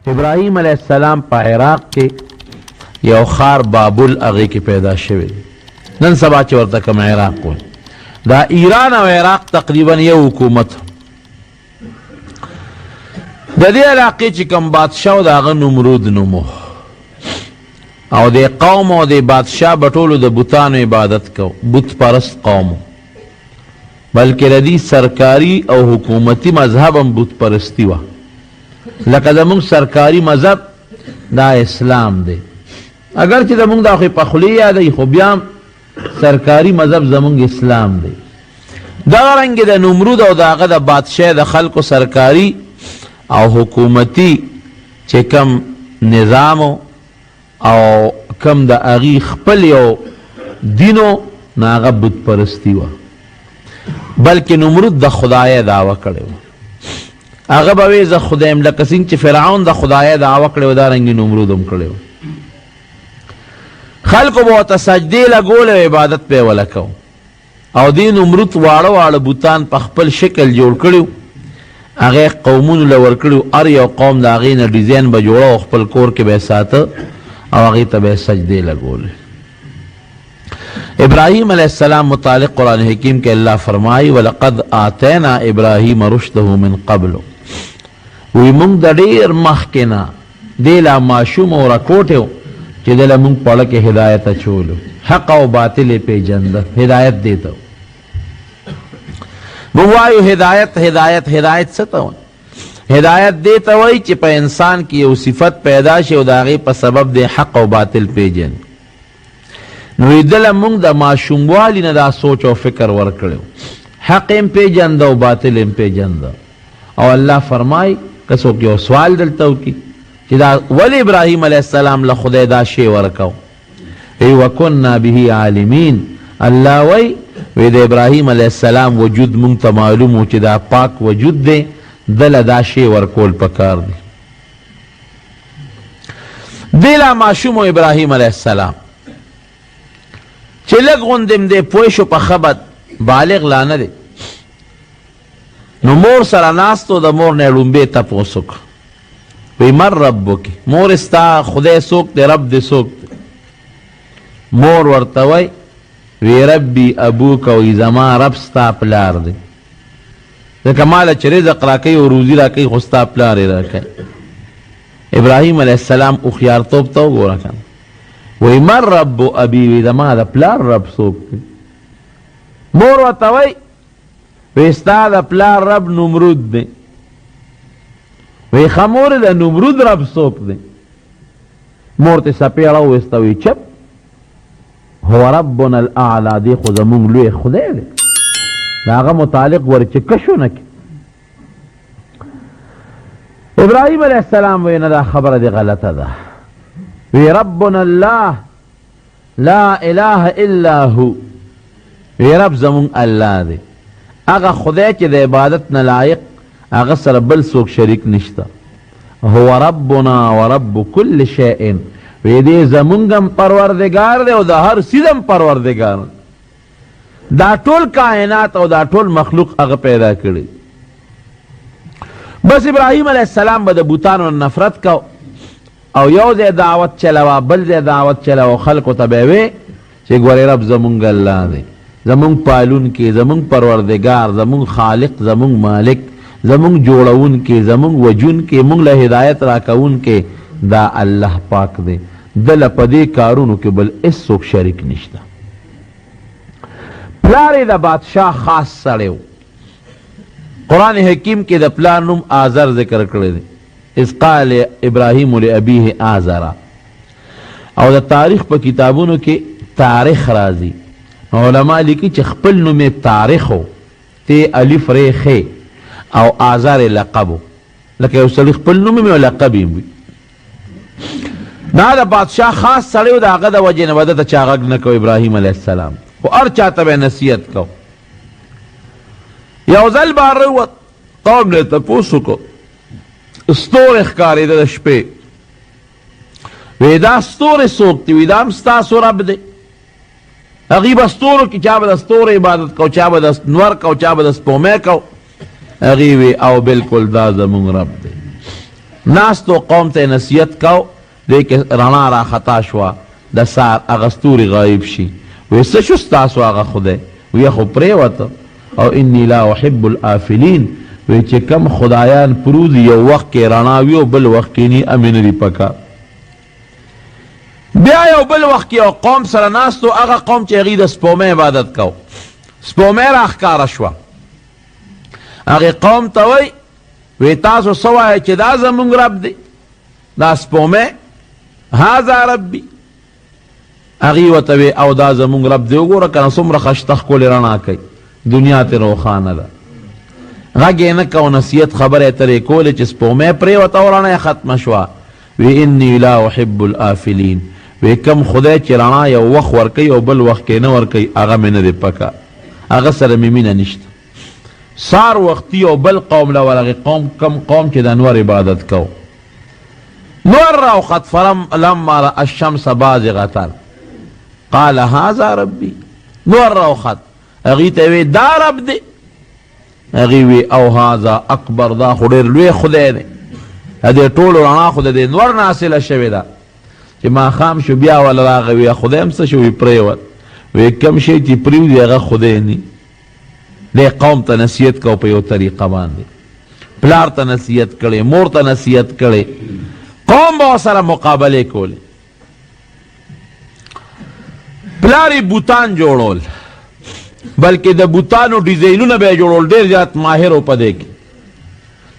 ابراهیم علیہ السلام په عراق کې یو خار بابل هغې کې پیدا شوی نن سبا چې ورته کوم عراق وایي دا ایران او عراق تقریبا یو حکومت د دې علاقې چې کوم بادشاه و د هغه نمرود نومو او د قوم او د بادشاه به ټولو د بتانو عبادت کو بت پرست قوم بلکې د دې سرکاري او حکومتي مذهب هم بت پرستی وه لکه زمونږ سرکاري مذهب دا اسلام دی اگر چې زمونږ دا خو په خولې یادوي خو بیا سرکاري مذهب زمونږ اسلام دی دغه رنګې د نمرود او د هغه د بادشاه د خلکو سرکاري او حکومتي چې کم نظام او کم د هغې خپل یو دینو نه هغه بت پرستی وه بلکې نمرود د خدایه دعوه کړې وه هغه به وی زه خدایم لکه څنګه چې فرعون د خدایه دعوه کړې وه دارنګې نمرود هم کړې وه خلکو به ورته سجدې لګولې وې عبادت به یې وله کو او دې نمرود واړه واړه بوتان په خپل شکل جوړ کړي هغې قومونو له ورکړي هر یو قوم د هغې نه ډیزاین به جوړه او خپل کور کې به یې ساته او هغې ته به یې سجدې لګولې ابراهیم علیہ السلام متعلق قرآن حکیم کے اللہ فرمائی وَلَقَدْ آتَيْنَا إِبْرَاهِيمَ رُشْدَهُ مِنْ قَبْلُ وی مونږ د ډېر مخکې نه دې لا ماشوم او رکوټ و چې دې له مونږ پړه کې هدایت اچولو حق او باطل یې پېژنده هدایت دې ته مونږ وایو هدایت هدایت هدایت څه ته وایي هدایت دې ته وایي چې په انسان کې یو صفت پیدا شي او د هغې په سبب دې حق او باطل پېژني نو دله مونږ د ماشوموالي نه دا سوچ او فکر ورکړی حق یم پېژنده او باطل یم پېژنده او الله فرمای که څوک یو سوال دلته وکړي چې دا ولې ابراهیم علیه السلام له خدای دا شی ورکو ای وکنا به عالمین الله وی د ابراهیم علیه السلام وجود مونږ ته معلوم و چې دا پاک وجود دی دله دا شی ورکول پکار دی دی لا ماشوم و ابراهیم علیه السلام چې لږ غوندم دی پوه شو په خبر بالغ لا نه دی نو مور سره ناستو د مور نه ړومبې تپوس وکړه وی من ربکې مور ستا خدای څوک دی رب دی څوک دی مور ورته وی وی ربي ابوک وی زما رب ستا پلار دی ځکه ماله چې رزق راکوي او روزي راکوي خو ستا پلار یې راکوي ابراهیم علیه السلام هوښیارتوب ته وګوره کنه وی من رب ابي وی زما د پلار رب څوک دی مور ورته وی وی ستا د پلار رب نمرود دی وی خمور د نمرود رب څوک دی مور ته سپېړه وویسته وی چپ هو ربنا الاعلی دی خو زمونږ لوی خدای دی د هغه متعلق ور چې کشو نه کړي ابراهیم علیه السلام وی نه دا خبره دی غلطه ده وی ربنا الله لا اله الا هو وی رب زمونږ الله دی هغه خدای چې د عبادت نه لایق هغه سره بل څوک شریک نشته هو ربنا ورب كل شیء وی دې زمونږ هم پروردګار دی او د هر څیز هم پروردګار دا ټول کائنات او دا ټول مخلوق هغه پیدا کړي بس ابراهیم علیه السلام به د بوتانو نفرت کو او یو ځای دعوت چلوه بل ځای دعوت چلوه خلکو ته به یې وی چې ګورې رب زمونږ الله دی زمونږ پالون کې زمونږ پروردگار زمونږ خالق زمونږ مالک زمونږ جوړون کې زمونږ وجون کې مونږ له هدایت راکون کې دا الله پاک دی دله په دې کارونو کې بل هېڅوک شریک نشته پلار یې د بادشاه خاص سړی و قرآن حکیم کې د پلار نوم آزر ذکر کړی دی اذ قال ابراهیم لابیه آزرا او د تاریخ په کتابونو کې تاریخ راځي علماء لیکي چې خپل نوم یې تاریخ و تی الف ری خې او آزار لقب لکه یو سړي خپل نوم یې لقب یې وي دا د بادشاه خاص سړی و د هغه د وجې نه به دته چا غږ نه کو ابراهیم علیه السلام خو هر چا ته به نصیحت کو یو ځل بهر ووت قوم نه تپوس وکړو ستوری ښکارېده د شپې وی دا ستوری څوک دی وی دا هم ستاسو رب دی هغې به ستورو کې چا به د ستورو عبادت کو چا به د نور کو چا به د سپومۍ کو هغې وی او بلکل دا زمونږ رب دی ناستو قوم ته نصیحت کو دی کې رڼا را خطا شوه د سار هغه ستوري غایب شي وی څه شو ستاسو هغه خدای وی خو پرېوته او انی لا احب الآفلین وی چې کم خدایان پروز یو وخت کې رڼا وي او بل وخت کې نی امین لري پکار بیا یو بل وخت کې یو قوم سره ناستو هغه قوم چې هغوی د سپومې عبادت کو سپومې را ښکاره شوه هغې قوم ته وی وی تاسو څه وایئ چې دا زمونږ رب دی دا سپومې هذا ربي هغوی ورته وی او دا زمونږ رب دی وګوره که نه څومره ښایسته ښکلې رڼا کوي دنیا ترې روښانه ده غږ یې نه کو نصیحت خبرې ترې کولې چې سپومې پرېوته او رڼا یې ختمه شوه وی انی لا احب الآفلین وی کم خدای چې رڼا یو وخت ورکوي او بل وخت کې نه ورکوي هغه مې نه دی پکار هغه سره مې مینه نشته سار وختي او بل قوم له ورغې قوم کم قوم چې د انور عبادت کو نور راوخت لما رأى الشمس بازغة قال هذا ربي نور راوخت هغوی ته وی دا رب دی هغوی وی او هذا اکبر دا خو ډېر لوی خدای دی دې ټولو رڼا خو د دې نور نه حاصله شوې ده چې ماښام شو بیا وله راغی وی خدای هم څه شو وی پرېوت وی کم شی چې پرېوځي هغه خدای نی دی قوم ته نصیحت کو په یو طریقه باندې پلار ته نصیحت کړې مور ته نصیحت کړې قوم به ورسره مقابلې کولې پلار یې بوتان جوړول بلکې د بوتانو ډیزاینونه به یې جوړول ډېر زیات ماهر و په دې کې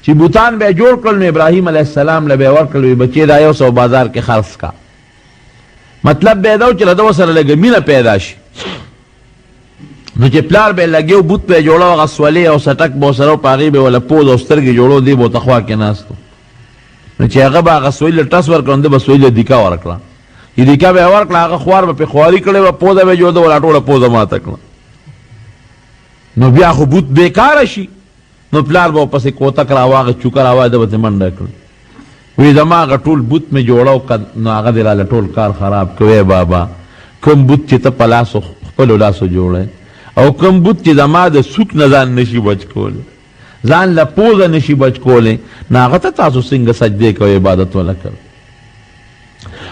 چې بوتان به یې جوړ کړل نو ابراهیم علیه السلام له به یې ورکړل وی بچې دا 100 بازار کې خرڅ کا مطلب به یې دا و چې له ده سره لږه مینه پیدا شي نو چې پلار به یې لګیو بوت به یې جوړو هغه سولې او سټک به ورسره و په هغې به یې وله پوز او سترګې جوړو دی به ورته خوا کې ناست نو چې هغه به هغه سویل له ټس ورکړه نو ده به سویل له دیکا ورکړه چې دیکا به یې ورکړه هغه خوار به پې خواري کړې وه پوزه به یې جوړه وله ټوله پوزه ماته کړه نو بیا خو بوت بېکاره شي نو پلار به ورپسې کوتک راواغه چوکه راواغه ده به ترې منډه کړي وی زما هغه ټول بوت مې جوړو نو هغه دې راله ټول کار خراب کوی بابا کوم بوت چې ته په لاسو خپلو لاسو جوړی او کوم بوت چې زما د سوک نه ځان نشي بچ کولی ځان له پوزه نشي بچ کولی نو هغه ته تاسو څنګه سجدې کوئ عبادت وله کوئ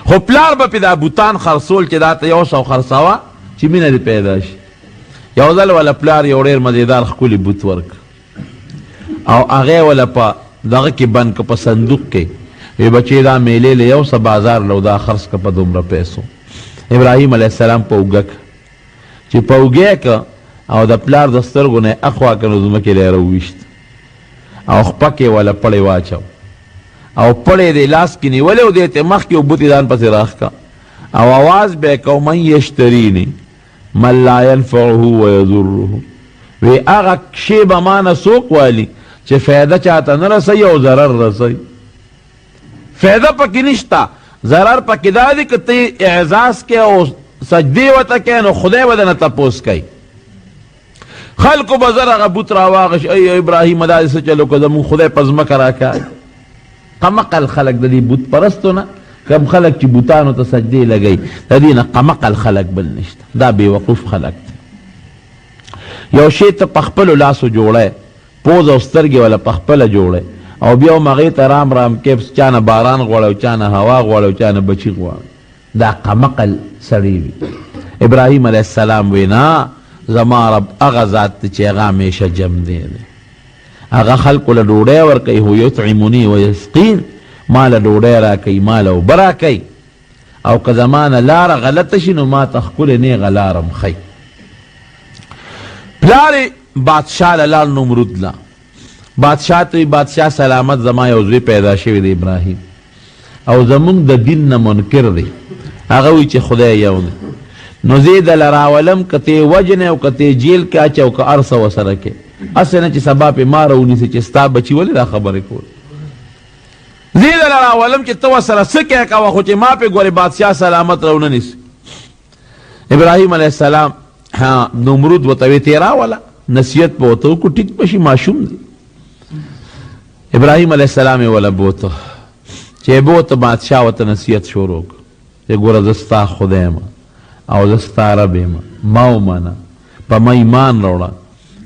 خو پلار به پې دا بوتان خرڅول چې دا ته 100 خرڅوه چې مینه دې پیدا شي یو ځل وله پلار یو ډېر مزېدار ښکلي بوت ورک او هغې وله په دغه کې بند که په صندوق کې وی بچې دا میلې له 100 بازار له دا خرڅ که په دومره پیسو ابراهیم علیه السلام په اوږه چې په اوږې که او د پلار د سترګو نه اخوا که نو ځمکې لی راوویشت او خپه کې وله پړی واچو او پړی دې لاس کې نیولی او دې ته مخکې اوبه دې ځان پسې راښکه او آواز به یې کو من یشتریني من لا ينفعه ويضره وی هغه شی به ما نه څوک والي چې فایده چاته نه رسوي او ضرر رسوي فایده پکې نشته ضرر پکې دا دی که ته اعزاز کې او سجدې ورته کوې نو خدای به درنه تپوس کوي خلکو به زر هغه بوت راواغش ای ابراهیم دا دې څه چلو که زمونږ خدای په ځمکه راکاږي قمقل خلک د دې بوت پرستو نه کم خلک چې بوتانو ته سجدې لګوي د دې نه قمقل خلک بل نشته دا بېوقوف خلک دی یو شی ته په خپلو لاسو جوړی پوز او سترګې وله په خپله جوړی او بیا هم هغې ته رام رام کې چا نه باران غواړي او چا نه هوا غواړي او چا نه بچي غواړي دا قمقل سړی وي ابراهیم علیه السلام وی نه زما رب هغه ذات دی چې هغه همیشه جمع دی هغه خلکو له ډوډۍ ورکوي هو یطعموني ویسقین ما له ډوډۍ راکوي ما له اوبه راکوي او که زما نه لاره غلطه شي نو ما ته ښکلې نیغه لاره م ښي پلار بادشاه له لاړ نمرود له بادشاه ته بادشاه سلامت زما یو زوی پیدا شوی دی ابراهیم او زمونږ د دین نه منکر دی هغه وایي چې خدای یو دی نو زه دله راولم که ته یې وجنې او که ته یې جیل کې اچې او که هر څه ورسره کې هسې نه چې سبا پې ما راونیسي چې ستا بچي ولې دا خبرې کول زه یې دله راولم چې ته ورسره څه کې کوه خو چې ما پې ګورې بادشاه سلامت راونه نیسي ابراهیم علیه السلام نمرود ورته وی ته یې راوله نصیحت به ورته وکړو ټیک به شي ماشوم دی ابراهیم علیه السلام یې وله بوته چې بوته بادشاه ورته نصیحت شروع کړ چې ګوره زه ستا خدای یم او زه ستا رب یم ما ومنه په ما ایمان راوړه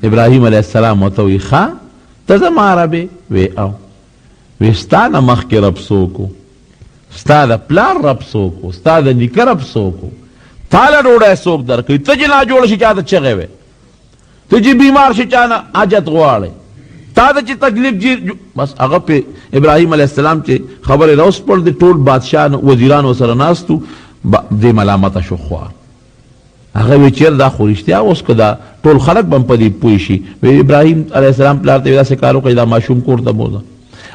ابراهیم علیه السلام ورته وی ښه ته زما رب یې وی او وی ستا نه مخکې رب څوک ستا د پلار رب څوک ستا د نیکه رب څوک تاله ډوډۍ څوک درکوي ته چې ناجوړه شي چاته چغې وې ته چې بیمار شي چا نه حاجت غواړې تا ته چې تکلیف جیر بس هغه پې ابراهیم علیه السلام چې خبرې راوسپړ د ټول بادشاه وزیران ورسره ناستو دې ملامته شو خوا هغه وی چېر دا خو رښتیا اوس که دا ټول خلک به هم په دې پوه شي وی ابراهیم علیه السلام پلار ته داسې کار وکړي دا ماشوم کور ته بوځه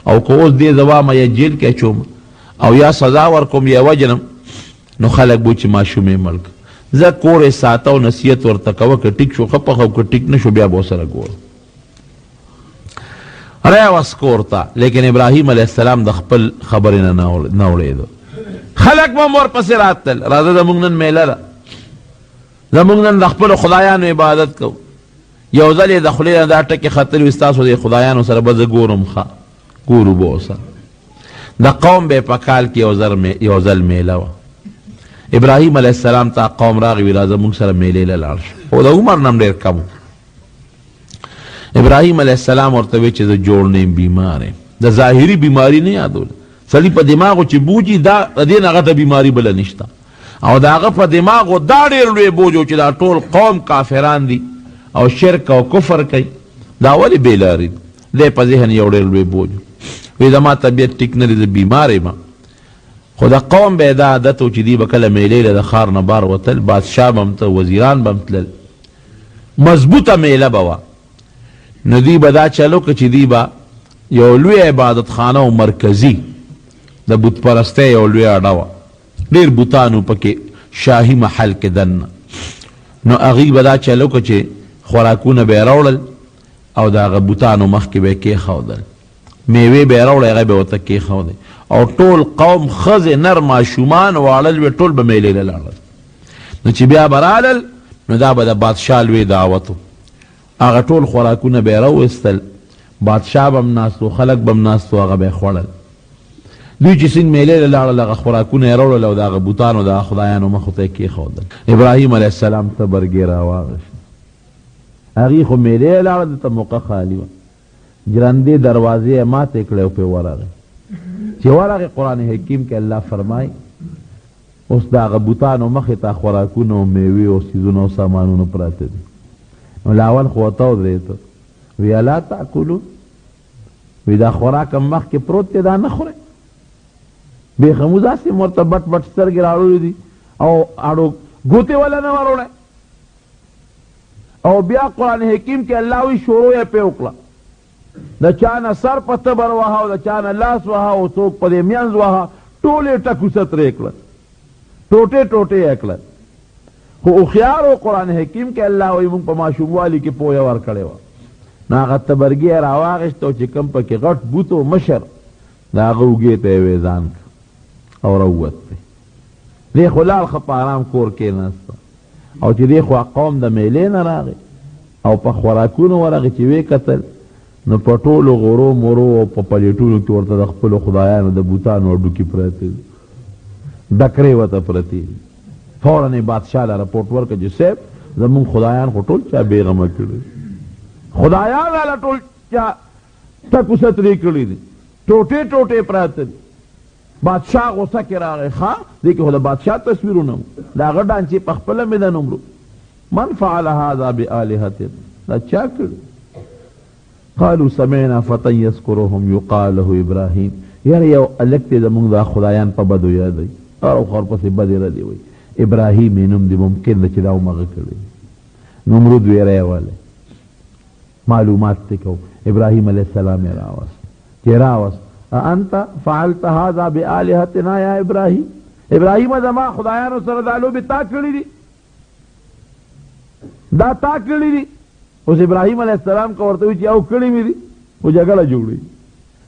او که اوس دې زه وامه یا جیل کې اچوم او یا سزا ورکوم یا وجنم نو خلک بو چې ماشوم یې مړ کړه زه کور یې ساته او نصیحت ورته کوه که ټیک شو ښه پخه او که ټیک نه شو بیا به ورسره ګوره راوس کور ته لیکن ابراهیم علیه السلام د خپل خبرې نه وړېدو خلک به هم ورپسې راتلل راځه زموږ نن میله ده زموږ نن د خپلو خدایانو عبادت کوو یو ځل یې د خولې نه دا ټکې ختلي وي ستاسو د خدایانو سره به زه ګورم ښه ګورو به ورسره د قوم به یې په کال کې یو ځل میله وه ابراهیم علیه السلام ته قوم راغی وی راځه موږ سره میلې له لاړ شو او د عمر نه هم ډېر کم ابراهیم علیه السلام ورته وی چې زه جوړ نه یم بیمار یم د ظاهري بیماري نه یادول سړي په دماغو چې بوجي دا د دې نه هغه ته بیماري بله نشته او د هغه په دماغو دا ډېر لوی بوج و چې دا ټول قوم کافران دي او شرک او کفر کوي دا ولې بېلاري دي دی په ذهن یو ډېر لوی بوج وی زما طبیعت ټیک نه دی زه بیمار یم خو د قوم به یې دا عادت و چې دوی به کله میلې له د ښار نه بار وتل بادشاه به هم ته وزیران به هم تلل مضبوطه میله به وه نو دوی به دا چل وکړه چې دوی به یو لوی عبادت خانه و مرکزي د بت پرستۍ یو لوی اډه وه ډېر بوتانو پکې شاهي محل کې دننه نو هغوی به دا چل وکړه چې خوراکونه به یې راوړل او د هغه بوتانو مخکې به یې کېښودل میوې به یې راوړی هغه به ورته کېښودی او ټول قوم ښځې نر ماشومان واړه لوی ټول به میلې له لاړل نو چې بیا به رالل نو دا به د بادشاه لوی دعوت و هغه ټول خوراکونه به یې راویستل بادشاه به هم ناست و خلک به هم ناست و هغه به یې خوړل دوی چې څنګه میلې له لاړل هغه خوراکونه یې راوړل او د هغه بوتانو د خدایانو مخو ته یې کېښودل ابراهیم علیه السلام تبرګې راواغېست هغې خو میلې یې لاړه دلته موقع خالي وه جرندې دروازې یې ماتې کړې او پرې ورغی چې ورغې قرآن حکیم کې الله فرمایي اوس د هغه بوتانو مخې ته خوراکونه او میوې او څیزونه او سامانونه پراته دي نو لاول خو ورته ودرېده وی الا تاکلون وی دا خوراک هم مخکې پروت دی دا نه خورئ بېخمو داسې ورته بټ بټ سترګې راوړلي دي او اړو ګوتې وله نه وروړی او بیا قرآن حکیم کې الله وی شروع یې پې وکړه د چا نه سر په تبر وهه او د چا نه لاس وهه او څوک په دې منځ وهه ټول یې ټکوسه ترې کړل ټوټې ټوټې یې کړل خو هوښیار و قرآن حکیم کې الله وایي موږ په ماشوموالي کې پویه ورکړې وه نو هغه تبرګي یې راواخېست او چې کوم پکې غټ بوت و مشر د هغه اوږې ته یې ویزان کړ او راووت دی دی خو لاړ ښه په ارام کور کېناسته او چې دی خو قوم د میلې نه راغی او په خوراکونو ورغی چې ویې کتل نو په ټولو غورو مرو او په پلیټونو کې ورته د خپلو خدایانو د بوتانو هډوکي پراته دي ډکرې ورته پرتې دي فوراً یې بادشاه له رپورټ ورکړه چې صاحب زمونږ خدایان خو ټول چا بېغمه کړي خدایان راله ټول چا ټکوسه ترې کړي دي ټوټې ټوټې پراته دي بادشاه غوسه کې راغی ښه دې کې خو د بادشاه تصویرونه وو د هغه ډانچې په خپله مې د نومرو من فعل هذا بآلهتنا دا چا کړي قالوا سمعنا فتى يذكرهم يقال له ابراهيم یاره یو الک دی زمونږ دا خدایان په بدو یادوي او خورپسې بدې ردې وایي ابراهیم یې نوم دی ممکن ده چې دا همغه کړی نمرود ویره یې والی معلومات تی کو ابراهیم علیه السلام یې راوست چې راوست انت فعلت هذا بآلهتنا یا ابراهیم ابراهیم زما خدایانو سره دا لوبې تا کړي دي دا تا کړي دي اوس ابراهیم علیه السلام که ورته وي چې او کړي مې دي خو جګړه جوړوي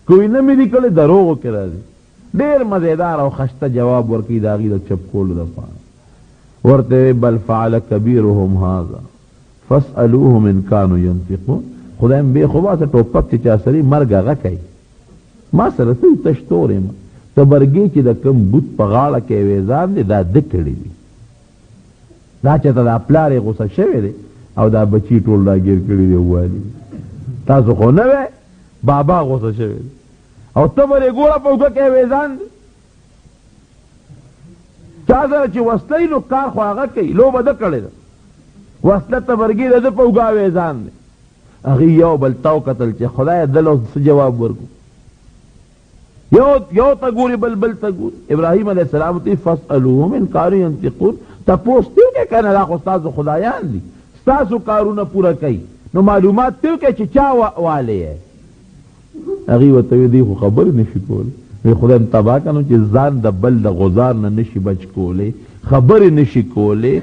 کوئی نه مې دي کړی دروغو کې راځي ډېر مزیدار او خسته جواب ورکوي د هغې د چپ کولو دپاره ورته بل فعل کبیرهم هذا فاسألوهم ان كانوا ينطقون خدایم بې خو باسه ټوپک چې چا سړي مرګ هغه کوي ما سره څه تش تور یم تبرګې چې د کوم بوت په غاړه کې ویزان دی دا ده کړي دي دا چې ته دا پلار یې غوسه شوی دی او دا بچي ټول راګیر کړي دی والي تاسو خو نه وی بابا غوسه شوی دی او ته ورې ګوره په اوږه کې ویزان دی چا سره چې وسله نو کار خو هغه کوي لوبه ده کړې ده وسله تبرګي ده په اوږه ویزان دی هغې یو بل تاو کتل چې خدای دله څه جواب ورکو یو ته ګوري بل ته ګوري ابراهیم علیه السلام ته فاسألوهم ان کانوا ینطقون تپوس ته وکړئ که نه دا خو ستاسو خدایان دي ستاسو کارونه پوره کوي نو معلومات ته وکړئ چې چا والی یې هغې ورته ویل دی خو خبرې نشي کولی وی خدای م تباه کنو چې ځان د بل د غزار نه نشي بچ کولی خبرې نشي کولی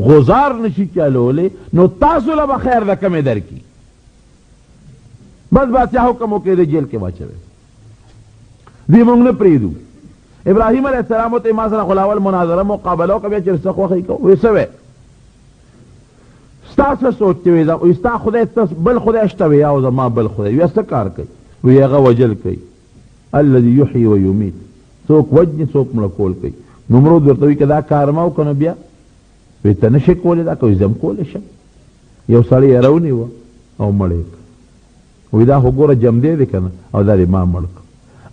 غزار نشي چلولی نو تاسو له به خیر د کمې درکي بس بادشاه حکم وکړي د جیل کې واچوي دوی مونږ نه پرېږدو ابراهیم علیه السلام ته ما سره خو اول مناظره مقابله وکړه بیا چې څه خوښۍ کوو وی څه وی ستا څه سوچ چې وی ستا خدای بل خدای شته وی او زما بل خدای وی څه کار کوي وی هغه وجل کوي الذي يحيي ويميت څوک وجني څوک مړه کول کوي نمرود ورته وی که دا کار ما وکړو بیا وی ته نشې کولی دا کوي زه م کولی شم یو سړی یې راونیوه او مړ یې وی دا خو ګوره جمدی دی که نه او دا دې ما مړ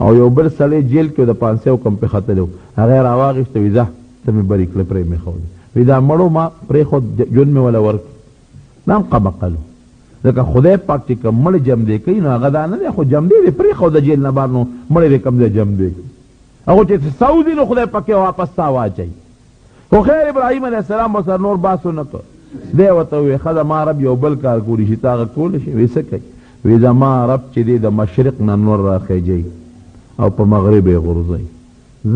او یو بل سړی جیل کې د 500 کم پې ختلی و هغه یې راواغېسته وي ځه ته مې برې کړه پرې مې ښودې وی دا مړو ما پرېښود ژوند مې وله ورکړ دا هم قمقل ځکه خدای پاک چې کوم مړ جمدی کوي نو هغه دا نه دی خو جمدی دی پرېښوده جیل نه بهر نو مړی دی کوم ځای جمدی کوي هغه چې سعودي نو خدای پاک یې واپس تا واچوي خو خیر ابراهیم علیه السلام به سره نور بحث ونه کړ دی ورته وویل ښه زما رب یو بل کار کولی شي ته هغه کولی شي وی څه کوي وی زما رب چې دی د مشرق نه نور راخیجوي او په مغرب یې غورځوي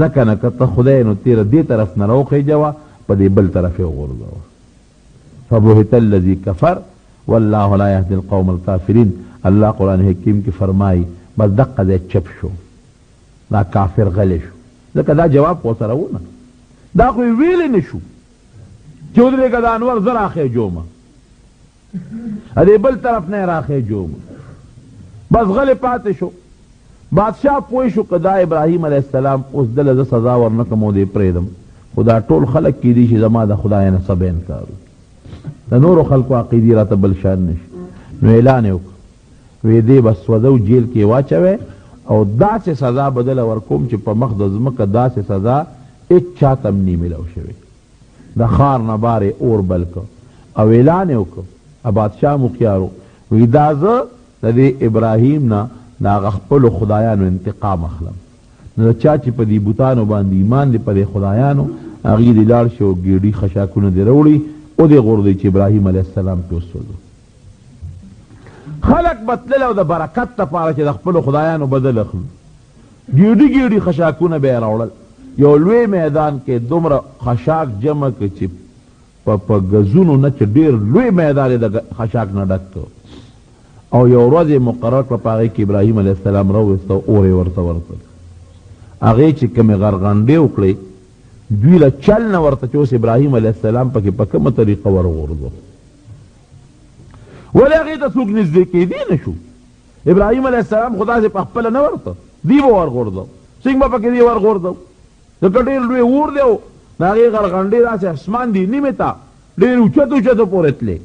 ځکه نه که ته خدای نو تیره دې طرف نه راوخیجوه په دې بل طرف یې وغورځوه فبهت الذي کفر والله لا يهدي القوم الكافرین الله قرآن حکیم کې فرمایي بس دقه ځای چپ شو دا کافر غلی شو ځکه دا جواب خو سره ونه دا خو یې ویلی نه شو چې ودرېږه د انور زه راخیجومه دې بل طرف نه یې راخیجومه بس غلی پاتې شو بادشاہ پوه شو که دا ابراهیم علیه السلام اوس دله زه سزا ورنکم او دې پرېږدم خو دا ټول خلک کیدی شي زما د خدای نه څه به انکار وکړي د نورو خلکو عقیدې راته بل شان نشي نو اعلان یې وکړ وی دې به سوځو جیل کې واچوی او داسې سزا به دله ورکوم چې په مخ د ځمکه داسې سزا هېڅ چاته هم نی میلاو شوی د ښار نه بار یې اور بل کړ او اعلان یې وکړ بادشاه مخیارو وی دا زه د دې ابراهیم نه د هغه خپلو خدایانو انتقام اخلم نو د چا چې په دې بوتانو باندې ایمان دی په دې خدایانو هغې دې لاړ شي او ګېډي خشاکونه دې راوړي او دې غورځوي چې ابراهیم علیه السلام پې وسوځو خلق به تلل او د برکت دپاره چې د خپلو خدایانو بدل اخلو ګېډي ګېډي خشاکونه به یې راوړل یو لوی میدان کې دومره خشاک جمع کړه چې په ګزونو نه چې ډېر لوی میدان یې د خشاک نه ډک کړ او یو ورځ یې مقرر کړه په هغې کې ابراهیم علیه السلام راوویسته اور یې ورته ورکړل هغې چې کومې غرغنډې وکړې دوی له چل نه ورته چې اوس ابراهیم علیه السلام پکې په کومه طریقه ورغورځو ولې هغې ته څوک نږدې کېدی نه شو ابراهیم علیه السلام خو داسې په خپله نه ورته دی به ورغورځو څنګه به پکې دی ورغورځو ځکه ډېر لوی اور دی او د هغې غرغنډې داسې اسمان دی نیمې ته ډېر اوچت اوچتو پورې تلې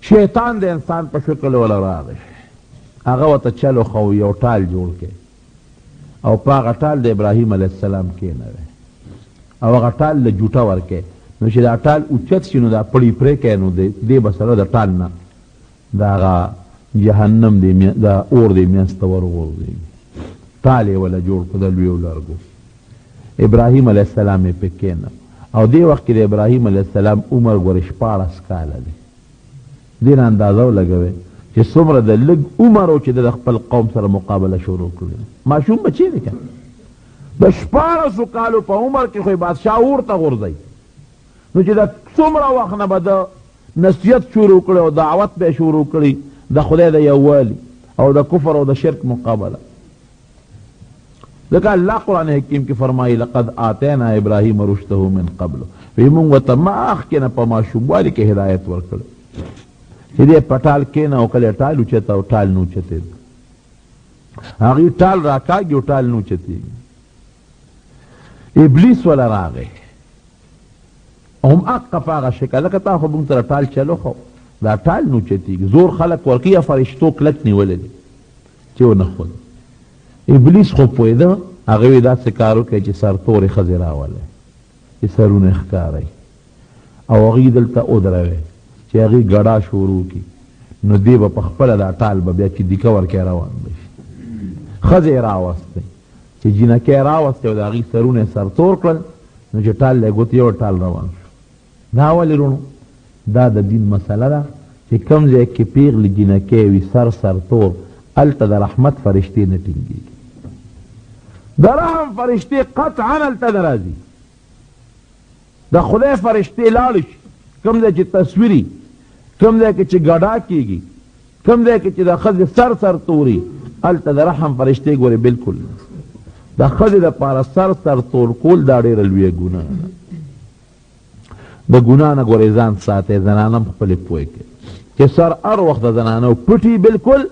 شیطان د انسان په شکل ولا راغی هغه ورته چل وښو یو ټال جوړ کړي او په هغه ټال د ابراهیم علیه السلام کېنوی او هغه ټال له جوټه ورکړي نو چې دا ټال اوچت شي نو دا پړی پرې کوي نو دې به سره د ټال نه د هغه جهنم د اور دې منځ ته ورغورځېږي ټال یې وله جوړ کړه د لویو لرګو ابراهیم علیه السلام یې پې کېنه او دې وخت کې د ابراهیم علیه السلام عمر ګورې 14 کاله دی دې نه اندازه ولګوئ چې څومره د لږ عمر و چې د خپل قوم سره مقابله شروع کړې ماشوم بچی دی که د 14 کالو په عمر کې خو بادشاه اور ته غورځوي نو چې د څومره وخت نه به د نصیحت شروع کړی او دعوت به یې شروع کړي د خدای د یووالي او د کفر او د شرک مقابله ځکه الله قرآن حکیم کې فرمایي لقد آتینا ابراهیم رشده من قبل وی مونږ ورته مخکې نه په ماشوموالي کې هدایت ورکړی چې دی په ټال کېنه او کله ټال اوچته او ټال نه اوچتېږي هغې ټال راکاږي او ټال نه اوچتېږي ابلیس وله راغی هم حقه په هغه شکل لکه تا خو موږ سره ټال چلو خو دا ټال نه اوچتېږي زور خلک ورکوي یا فرشتو کلک نیولی دی چې ونه خود ابلیس خو پوهېده هغه وی داسې کار وکړئ چې سرتورې ښځې راولئ چې سرونه ښکارئ او هغوی دلته ودروئ چې هغوی ګډا شروع کړي نو دی به په خپله دا ټال به بیا چې دیکه ورکې روان به شي ښځې یې راوستی چې جینکۍ یې راوستی او د هغوی سرونه یې سرتور کړل نو چې ټال دی ګوتې یو ټال روان شو دا ولې رونو دا د دین مسله ده چې کوم ځای کې پیغلې جینکۍ وي سر سرتور هلته د رحمت فرشتې نه ټینګېږي د رحم فرشتې قطعا هلته نه راځي د خدای فرشتې لاړې شي کوم ځای چې تصویري کوم ځای کې چې ګډا کېږي کوم ځای کې چې د ښځې سر سرتوري هلته د رحم فرشتې ګورې بلکل د ښځې دپاره سر سرتور کول دا ډېره لویه ګناه ده د ګناه نه ګورې ځان ساتئ زنانه هم خپلې پوه کړئ چې سر هر وخت د زنانو پټي بلکل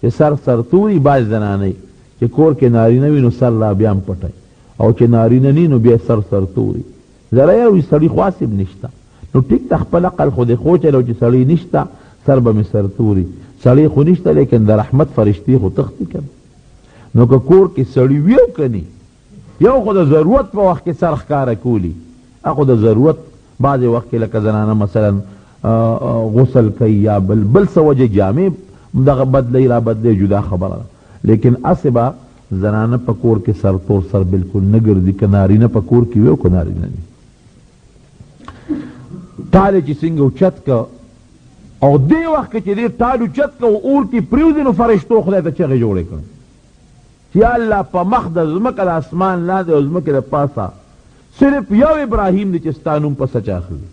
چې سر سرتوري باز زنانه چې کور کې نارینه وي نو سر لا بیا هم پټی او چې نارینه نی نو بیا سر سرتوري زره یو سړي خو حاسب نشته نو ټیک ته خپل عقل خو دې خوچلو چې سړی نشته سر به مې سرتوري سړی خو نشته لیکن د رحمت فرشتې خو تښتي که نو که کور کې سړي وي او که نی یو خو د ضرورت په وخت کې سر ښکاره کولی هغه د ضرورت بعضې وخت کې لکه زنانه مثلا غسل کوي یا بل څه وجه جامې دغه بدلی را بدلی جدا خبره ده لیکن اسې به زنانه په کور کې سرتور سر بالکل نه ګرځي که نارینه په کور کې وي او که نارینه نی ټال چې څنګه اوچت که او دې وخت کې چې دې ټال اوچت که اور کې پرېوځي نو فرشتو خدای ته چغې جوړې کړې چې الله په مخ د ځمکه د اسمان لاندې او ځمکې د پاسه صرف یو ابراهیم دی چې ستا نوم په سچ اخلي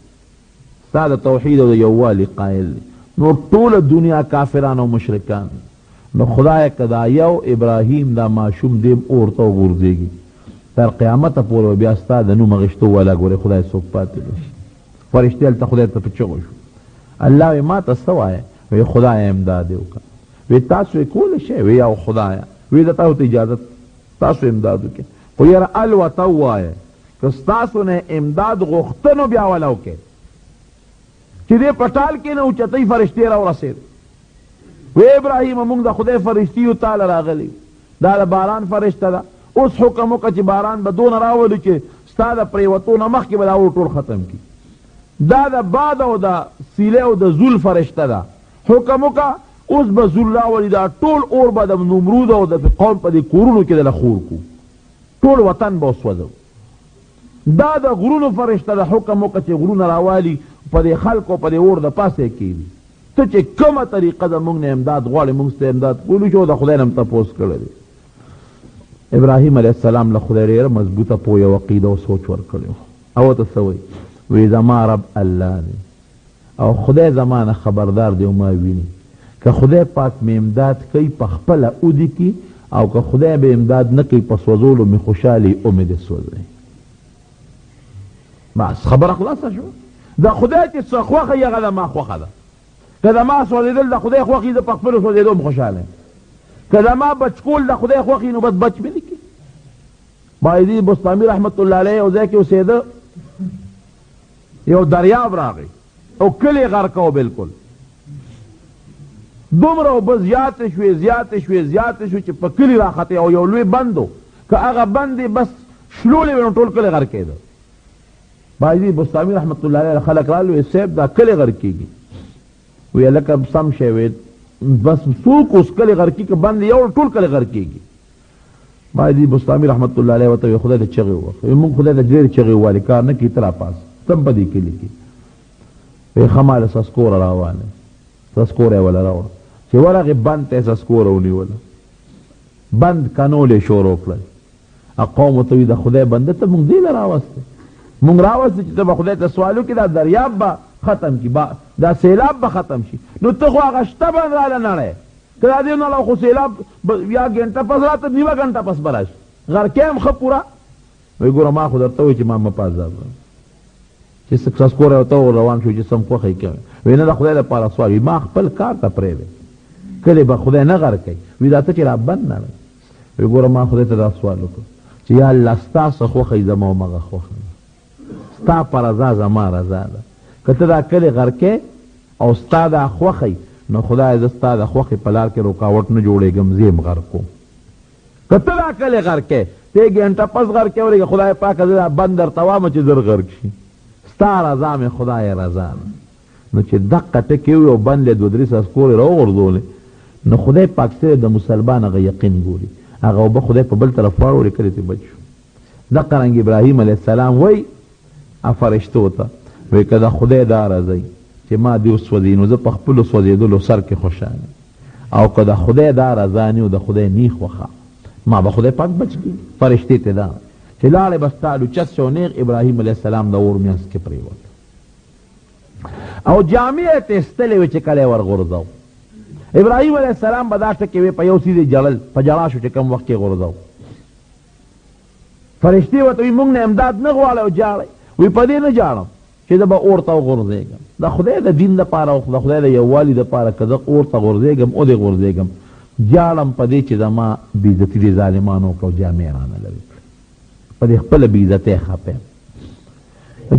ستا د توحید او د یووالي قایل دی نو ټوله دنیا کافران او مشرکان نو خدای که دا یو ابراهیم دا ماشوم دیم اور ته وغورځېږي تر قیامته پورې بیا ستا د نوم اخیستو والا ګورې خدای څوک پاتې نه شي فرشتې هلته خدای ته په چغو شو الله وی ما ته څه وایه وی خدای امداد یې وکړه وی تاسو یې کولی شئ وی او خدایه وی د تاسو ته اجازت تاسو امداد وکړئ خو یاره الوته ووایه که ستاسو نه امداد غوښتنو بیا وله وکړئ چې دې په ټال کې نه اوچتۍ فرشتې راورسېد وی ابراهیم مونږ د خدای فرشتي یو تاله راغلی دا د باران فرشته ده اوس حکم وکړه چې باران به دونه راولي چې ستا د پرېوتو نه مخکې به دا اور ټول ختم کړي دا د باد او د سیلې او د زول فرشته ده حکم وکړه اوس به زول راولي دا ټول اور به د نمرود او د قوم په دې کورونو کې دله خور کړو ټول وطن به وسوځو دا د غرونو فرشته ده حکم وکړه چې غرونه راوالي په دې خلکو په دې اور د پاسه کېږي ته چې کومه طریقه د موږ نه امداد غواړې موږ سته امداد کولی شو د خدای نه هم تپوس کړی دی ابراهیم علیه السلام له خدای ډېره مضبوطه پوهه او عقیده او سوچ ورکړی او ورته څه وایي وی زما رب الله دی او خدای زما نه خبردار دی او ما ویني که خدای پاک مې امداد کوي په خپله اودي کي او که خدای به امداد نه کوي په سوځولو مې خوشحالي او مې دې سوځوي بس خبره خلاصه شو د خدای چې څه خوښه یې هغه زما خوښه ده که زما سوځېدل د خدای خوښ وي زه په خپلو سوځېدو هم خوشحاله یم که زما بچ کول د خدای خوښ وي نو بس بچ مې نه کړي باعدي بستامي رحمت الله علیه یو ځای کې اوسېده یو دریاب راغی او کلی غرق و بالکل دومره اوبه زیاتې شوې شوې چې په کلي راختې او یو لوی بند و که هغه بند یې بس شلولې وې نو ټول کلی غرقېده باعدي بستامي رحمت الله علیه خلک رالو وی صاحب دا کلی غرقېږي وی لکه سم شی وی بس څوک اوس کلی غرقي که بند یو ټول کلی غرقېږي باعدي بستامي رحمت الله علیه ورته وی خدای ته چغې ووهه موږ خدای ته ډېرې چغې ووالې کار نه کړي ته راپاس تم په دې کلي کې وی ښه ماله سسکوره راوانه سسکوره یې وله راوړه چې ورغې بند ته یې سسکوره ونیوله بند کنولې شروع کړل قوم ورته وي د خدای بنده ته موږ دې له راوسته موږ راوسته چې ته به خدای ته سوال وکړې دا دریاب به ختم کړي دا سیلاب به ختم شي نو ته خو هغه شته بند راله نړی که دا دې نه خو سیلاب یا ګنټه پس راته نیمه ګنټه پس به راشي غرقې هم ښه پوره وایي ګوره ما خو درته وایي چې ما مه په عذاب چې سسکوره ورته روان شو چې سم خوښه یې کوي وایي نه د خدای لپاره سوال وي ما خپل کار ته پرېږدی کلی به خدای نه غرقوي وایي دا ته چې را بند نه دی وایي ګوره ما خدای ته دا سوال وکړ چې یا الله ستا څه خوښه یي زما همغه خوښه ده ستا په رضا زما رضا ده که ته دا کلی غرقې او ستا دا خوښه نو خدای زه ستا د خوښې په لار کې رکاوټ نه جوړېږم زه یې غرق کوم که ته دا کلی غر کې ته ګنټه پس غر کې ورېږه خدای پاکه زه دا بند درته وامه چې زر غر کشي ستا رضا مې خدای رضا ده. نو چې دقه ټکې وي او بند یې دوه درې ساسکورې راوغورځولې نو خدای پاک سره د مسلمان هغه یقین ګوري هغه اوبه خدای په بل طرف واړولې کلې ته بچ شو. دقه رنګ ابراهیم علیه السلام وایي فرشتو ته وایي که د خدای دا رضی چې ما دې وسوځي نو زه په خپلو سوځېدلو سر کې خوشحاله او که د خدای دا رضا نه و د خدای نیغ وخه ما به خدای پاک بچ کړي. فرشتې ته دا چې لاړې به ستا لوچت شو نیغ ابراهیم علیه السلام د اور منځ کې پرېوت او جامې یې تېستلې وې چې کله یې ورغورځو. ابراهیم علیه السلام به دا ټکې وې په یو څیز یې جړل په جړا شو چې کوم وخت کې غورځو. فرشتې ورته وایي موږ نه امداد نه غواړی او جاړئ وی په دې نه جاړم چې زه به اور ته وغورځېږم د خدای د دین دپاره او د خدای د یووالي دپاره که زه اور ته غورځېږم او دې غورځېږم جاړم په دې چې زما بېعزتي دې ظالمانو وکړه او جامې رانه لرې کړې په دې خپله بېعزتۍ خفه یم.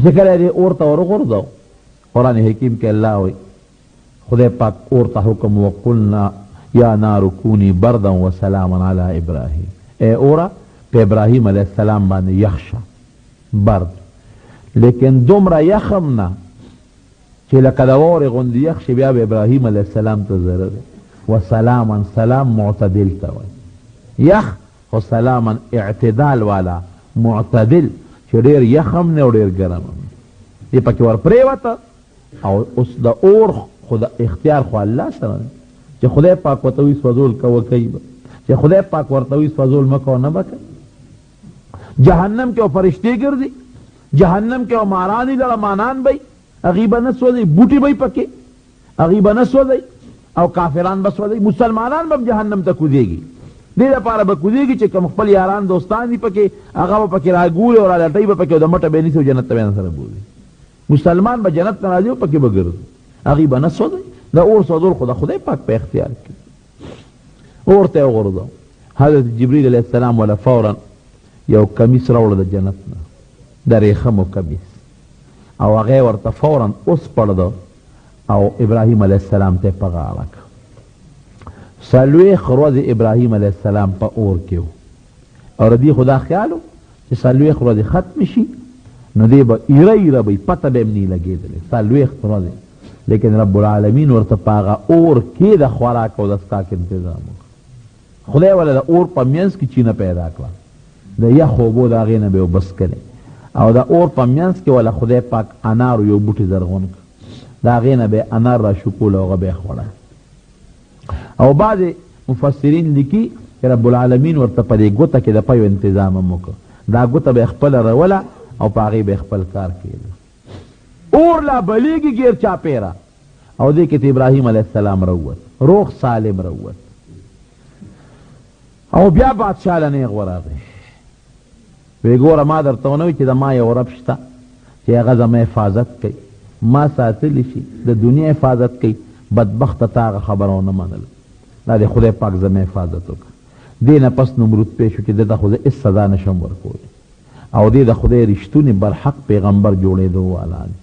چې کله دې اور ته ورغورځو قرآن حکیم کې الله وایي خدای پاک اور ته حکم وقلنا یا نار کونی بردا وسلاما علی ابراهیم ای اوره په ابراهیم علیه السلام باندې یخ شه برد لیکن دومره یخم نه چې لکه د واورې غوندې یخ شي بیا به ابراهیم علیه السلام ته ضرر وسلاما سلام معتدل ته وایي یخ خو سلاما اعتدال والا معتدل چې ډېر یخ هم نه او ډېر ګرم هم دې پکې ورپرېوته او اوس د اور خو د اختیار خو الله سره دی چې خدای پاک ورته وایي سوځول کوه کوي به چې خدای پاک ورته وایي سوځول مه کوه نه به کوي. جهنم کې فرشتې ګرځي جهنم کې مارانی لړمانان بی هغوی به نه سوځي بوټي بی پکې هغوی به نه سوځي او کافران به سوځي مسلمانان به جهنم ته کوزېږي دې لپاره به کوزېږي چې کوم خپل یاران دوستان دي پکې هغه به پکې راګوري او رالټوي به پکې او د مټه به یې نیسي او جنت ته به یې سره بوځي. مسلمان به جنت ته راځي او پکې به ګرځي هغوی به نه سوځي. د اور سوځول خو د خدای پاک په اختیار کې اور ته یې وغورځو. حضرت جبریل علیه السلام ولا فورا یو کمیس راوړه د جنت نه د ریخمو کمیس او هغه ورته فورا اوس پړده او ابراهیم علیه السلام ته په غاړه کړه. څلوېښت ورځې ابراهیم علیه السلام په اور کې و او د دې خو دا خیال و چې څلوېښت ورځې ختم شي نو دی به ایره ایره به پته به یې نه لګېدلې 40 ورځې لیکن رب العالمین ورته په هغه اور کې د خوراک او د څښاک انتظام وکړ. خدای وله د اور په منځ کې چینه پیدا کړه د یخو اوبو د هغې نه به یې اوبه څښلې او د اور په منځ کې وله خدای پاک انارو یو بوټي زرغون کړ د هغې نه به یې انار را شکول او هغه به یې خوړه. او بعضې مفسرین لیکي چې رب العالمین ورته په دې ګوته کې د پیو انتظام هم وکړ دا ګوته به یې خپله روله او په هغې به یې خپل کار کېده. اور لا بلیږي ګیر چاپېره او دې کې ته ابراهیم علیه السلام راووت روغ سالم راووت او بیا بادشاه له نیغ ورغی وی ګوره ما درته ونه وي چې د ما یو رب شته چې هغه زما حفاظت کوي ما ساتلی شي د دنیا حفاظت کوي بدبخته تا هغه خبره ونه منله دا د خدای پاک زما حفاظت وکړه. دې نه پس نمرود پېښ شو چې ده ته خو زه هېڅ سزا نشم ورکولی او دې د خدای رښتونې برحق پیغمبر جوړېدو والا دی.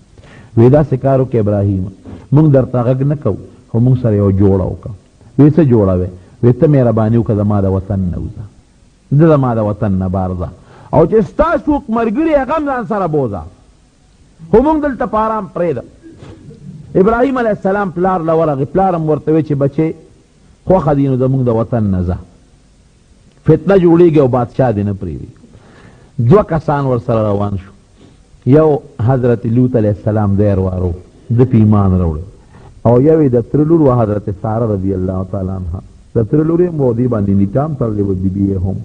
وی داسې کار وکړه ابراهیم موږ درته غږ نه کوو خو موږ سره یو جوړه وکړه. وی څه جوړه وی؟ وی ته مهرباني وکړه زما د وطن نه وځه ده زما د وطن نه بار ځه او چې ستا څوک ملګري هغه هم ځان سره بوځه خو موږ دلته په ارام پرېږده. ابراهیم علیه السلام پلار له ورغی پلار هم ورته وی چې بچې خوښه دي نو زموږ د وطن نه ځه فتنه جوړېږي او بادشاه دې نه پرېږدي. 2 کسان ورسره روان شو یو حضرت لوط علیه السلام دیر وارو د په ایمان راوړ او یو یې د تره لور و حضرت ساره رضی الله تعالی عنها د تره لور یې مو دې باندې نکام تړلی و بیبي یې هم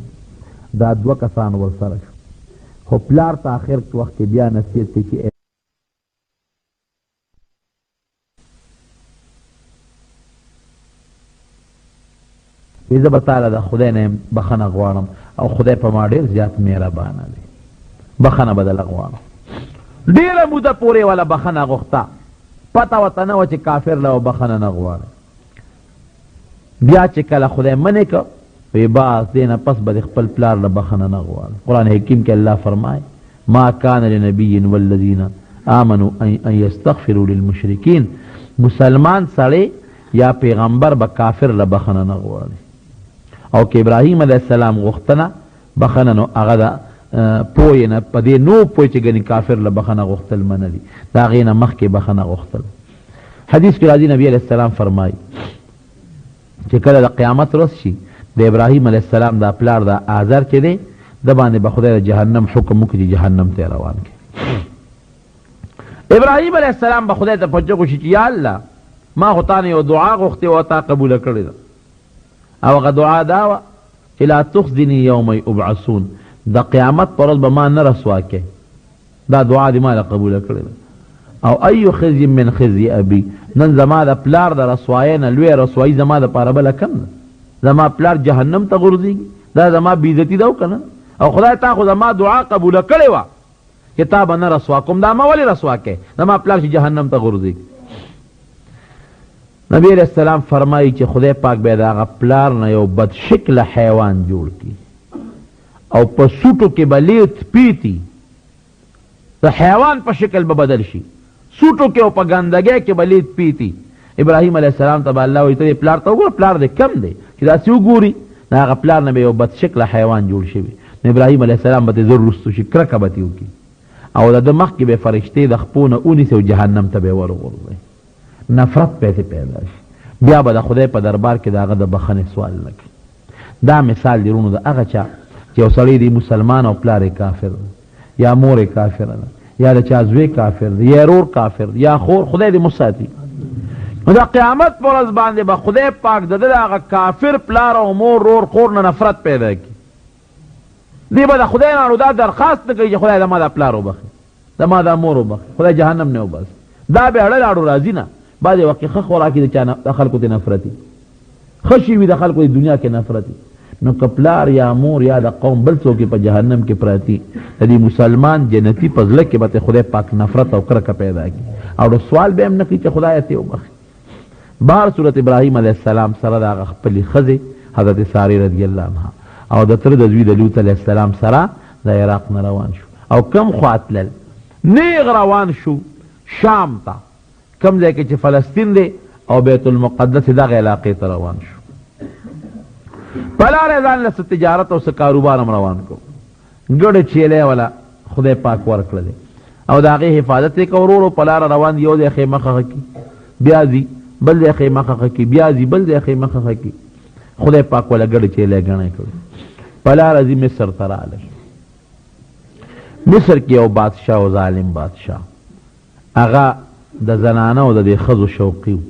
دا 2 کسان ورسره شو خو پلار ته آخر وخت کې بیا نصیحت کوي چې زه به تاله د خدای نه بخښنه غواړم او خدای په ما ډېر زیات مهربانه دی بخښنه به دله غواړم. ډېره موده پورې والا بخښنه غوښته پته ورته نه وه چې کافر له بخښنه نه غواړي. بیا چې کله خدای منې که وی باز دې نه پس به د خپل پلار له بخښنه نه غواړي. قرآن حکیم کې الله فرمایي ما کان لنبي والذین آمنوا ان یستغفروا للمشرکین مسلمان سړی یا پیغمبر به کافر له بخښنه نه غواړي او که ابراهیم علیه السلام غوښتنه بخنه نو هغه د پوی نه په دې نو پوی چې ګنې کافر له بخنه غوښتل منلي د هغې نه مخکې بخنه غوښتل. حدیث کې راځي نبی علیه السلام فرمایي چې کله د قیامت ورځ شي د ابراهیم علیه السلام دا پلار دا آزر چې دی د باندې به خدای د جهنم حکم وکړي چې جهنم ته روان کړي. ابراهیم علیه السلام به خدای ته په چغو شي چې یا الله ما خو تا نه یو دعا غوښتې وه تا قبوله کړې ده او هغه دعا دا وه چې لا تخزني یوم یبعثون د قیامت پر ورځ به ما نه رسوا کې. دا دعا دې ما له قبوله کړې ده. او ای خزي من خزي ابي نن زما د پلار د رسوایۍ نه لویه رسوایي زما دپاره بله کم ده. زما پلار جهنم ته غورځېږي دا زما بېعزتي ده که نه. او خدای تا خو زما دعا قبوله کړې وه چې تا به نه رسوا کوم دا ما ولې رسوا کې زما پلار چې جهنم ته غورځېږي. نبی علیہ السلام فرمایي چې خدای پاک به د هغه پلار نه یو بد شکله حیوان جوړ کړي او په سوټو کې به لیت پیتی د حیوان په شکل به بدل شي سوټو کې او په ګندګۍ کې به لیت پیتی. ابراهیم علیه السلام ته به الله وایي ته پلار ته وګوره پلار دې کم دی چې داسې وګوري د هغه پلار نه به یو بد شکله حیوان جوړ شوي. نو ابراهیم علیه السلام به ترې زر رستو شي کرکه به ترې وکړي او د ده مخکې به فرشتې د خپو نه ونیسي او جهنم ته به یې ورغورځوي. نفرت به ترې پیدا شي بیا به د خدای په دربار کې د هغه د بخښنې سوال نه کوي. دا مثال دی رونو د هغه چا چې یو سړی دی مسلمان او پلار یې کافر دی یا مور یې کافره ده یا د چا زوی کافر دی یا ورور کافر دی یا خور خدای دې مساتي. نو د قیامت په ورځ باندې به خدای پاک د ده د هغه کافر پلار او مور رور خور نه نفرت پیدا کړي. دی به د خدای نه دا درخواست نه کوي چې خدای زما دا پلار وبخي زما دا مور وبخي خدای جهنم نه وباسي. دا به اړه لاړو راځي نه بعضې وخت کې ښه خوراکي د خلکو ته نفرتي ښه شي وي د خلکو د دنیا کې نفرتي. نو که پلار یا مور یا د قوم بل څوک په جهنم کې پراتی د دې مسلمان جنتي په زړه کې به خدای پاک نفرت او کرکه پیدا کړي او د سوال به هم نه کوي چې خدای ته وبخي. بهر صورت ابراهیم علیه السلام سره د هغه خپلې ښځې حضرت سارې رضی الله عنها او د تره د زوی د لوط علیه السلام سره د عراق نه روان شو او کم خوا تلل نیغ روان شو شام ته کم ځای کې چې فلسطین دی او بیت المقدس دغه علاقې ته روان شو. په لاره ځان له څه تجارت او څه کاروبار هم روان کو ګډې چیلې والا خدای پاک ورکړلې او د هغې حفاظت یې که ورورو په لاره روان یو ځای خیمه ښخه کړي بیا ځي بل ځای خیمه ښخه کړي بیا ځي بل ځای خیمه ښخه کړي. خدای پاک والا ګډې چیلې ګڼې کړو. په لاره ځي مصر ته راغلل. مصر کې یو بادشاه او ظالم بادشاه هغه د زنانه او د دې ښځو شوقي و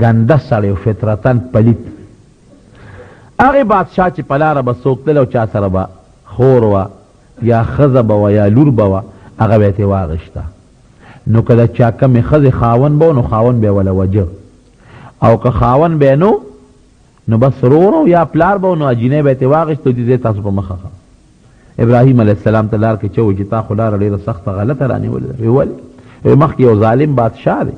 ګنده سړی و فطرتاً پلیت. هغې بادشاه چې په لاره به څوک تلل او چا سره به خور وه یا ښځه به وه یا لور به وه هغه به یې ترې واغېسته. نو که د چا کمې ښځې خاوند به و نو خاوند به یې وله وجه او که خاوند به نو نو بس رورو یا پلار به و نو اجینۍ به یې ترې واغېست او دې ځای تاسو په مخه ښه. ابراهیم علیه السلام ته لار کې چې وایي چې تا خو لاره ډېره سخته غلطه رانیولې ده. ویې ولې مخکې یو ظالم بادشاه دی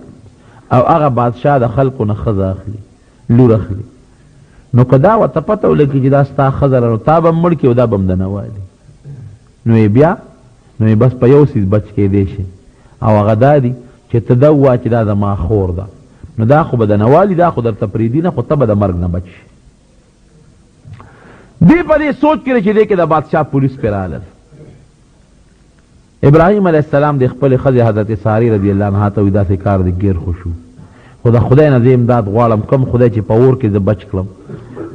او هغه بادشاه د خلکو نه ښځه اخلي لور اخلي. نو که دا ورته پته ولګي چې دا ستا ښځه ده نو تا به هم مړ کړي او دا به هم د نه والي نو یې بیا نو یې بس په یو څیز بچ کېدی شي او هغه دا دی چې ته دا ووایه چې دا زما خور ده نو دا خو به د نه والي دا خو درته پرېږدي نه خو ته به د مرګ نه بچ شي. دی په دې سوچ کې چې دی کې د بادشاه پولیس پرې راغلل. ابراهیم علیه السلام د خپلې ښځې حضرت سارې رضی الله عنها ته وایي داسې کار دی ګیر خو شو خو د خدای نه زه امداد غواړم کوم خدای چې په اور کې زه بچ کړم